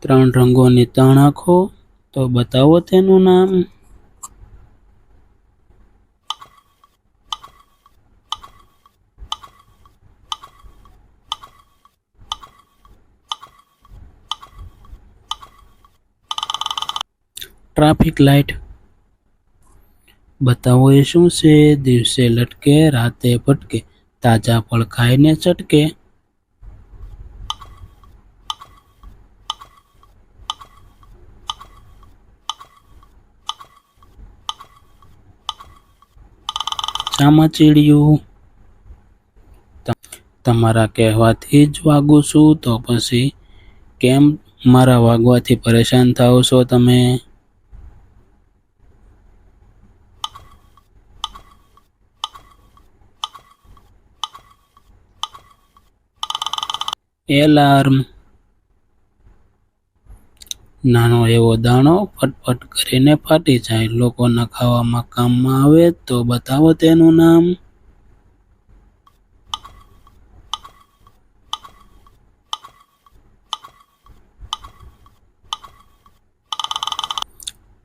ત્રણ રંગોની ત્રણ આંખો, તો બતાવો તેનું નામ. ટ્રાફિક લાઇટ, બતાવો એ શું છે? દિવસે લટકે, રાતે ભટકે, તાજા ફળ ખાઈને ચટકે. ચામાચીડિયું, તમારા કહેવાથી જ વાગું છું, તો પછી કેમ મારા વાગવાથી પરેશાન થાઓ છો તમે? એલાર્મ, નાનો એવો દાણો ફટફટ કરીને ફાટી જાય, લોકોના ખાવામાં કામમાં આવે, તો બતાવો તેનું નામ.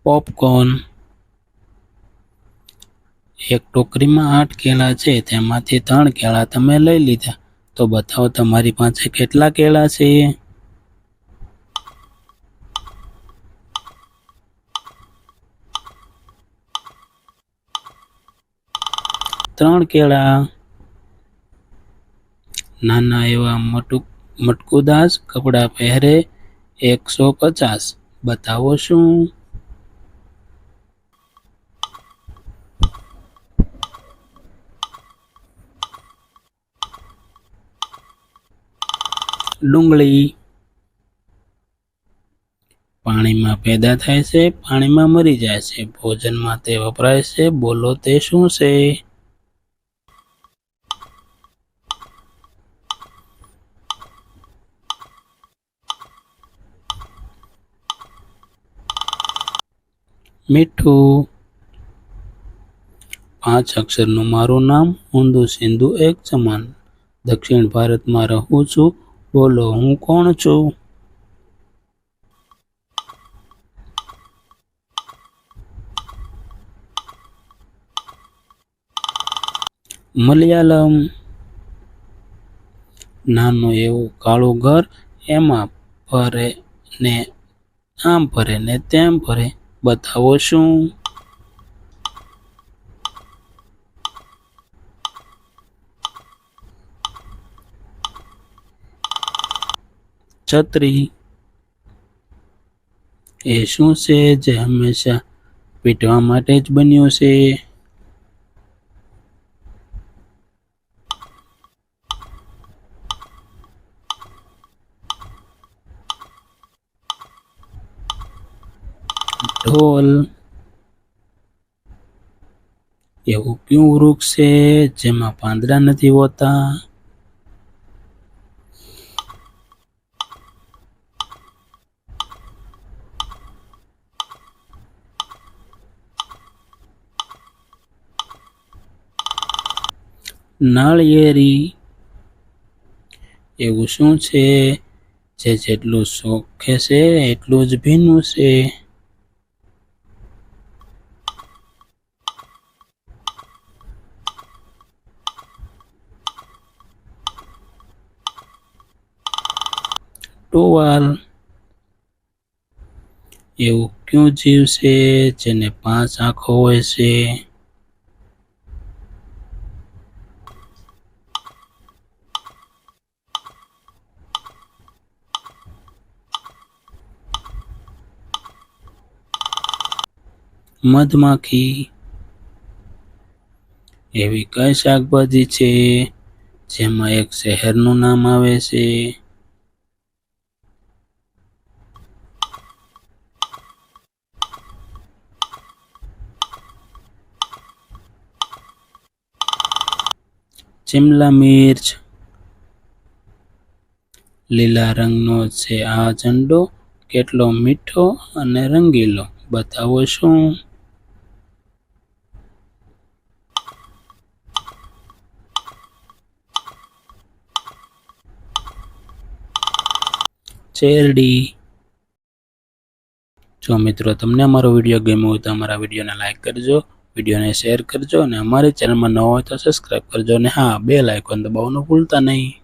પોપકોર્ન, એક ટોકરીમાં 8 કેળા છે, તેમાંથી 3 કેળા તમે લઈ લીધા, તો બતાવો તમારી પાસે કેટલા કેળા છે? ત્રણ કેળા. નાના એવા મટકુદાસ કપડાં પહેરે, 150, બતાવો શું? ડુંગળી, પાણીમાં પેદા થાય છે, પાણીમાં મરી જાય છે, ભોજનમાં તે વપરાય છે, બોલો તે શું છે? મીઠું, 5 અક્ષરનું મારું નામ, ઊંધું સીધું એક સમાન, દક્ષિણ ભારતમાં રહું છું, બોલો હું કોણ છું? મલયાલમ, નાનું એવું કાળું ઘર, એમાં ફરે ને આમ ફરે ને તેમ ફરે, બતાવો શું? છત્રી, એ શું છે જે હંમેશા પીટવા માટે જ બન્યું છે? ઢોલ, એવું કયું વૃક્ષ છે જેમાં પાંદડા નથી હોતા? નાળિયેરી, એવું શું છે જે જેટલું ચોખ્ખે છે એટલું જ ભીનું છે? ટોવાલ, એવું કયું જીવ છે જેને 5 આંખો હોય છે? મધમાખી, એવી કઈ શાકભાજી છે જેમાં એક શહેરનું નામ આવે છે? શિમલા મિર્ચ, લીલા રંગનો છે આ ઝંડો, કેટલો મીઠો અને રંગીલો, બતાવો શું? શેરડી। જો મિત્રો તમને અમારો વિડીયો ગમ્યો હોય તો અમારા વિડીયોને લાઈક કરજો, વિડીયોને શેર કરજો અને અમારી ચેનલમાં નવા હોય તો સબસ્ક્રાઈબ કરજો અને હા બેલ આઇકોન દબાવવાનું ભૂલતા નહીં।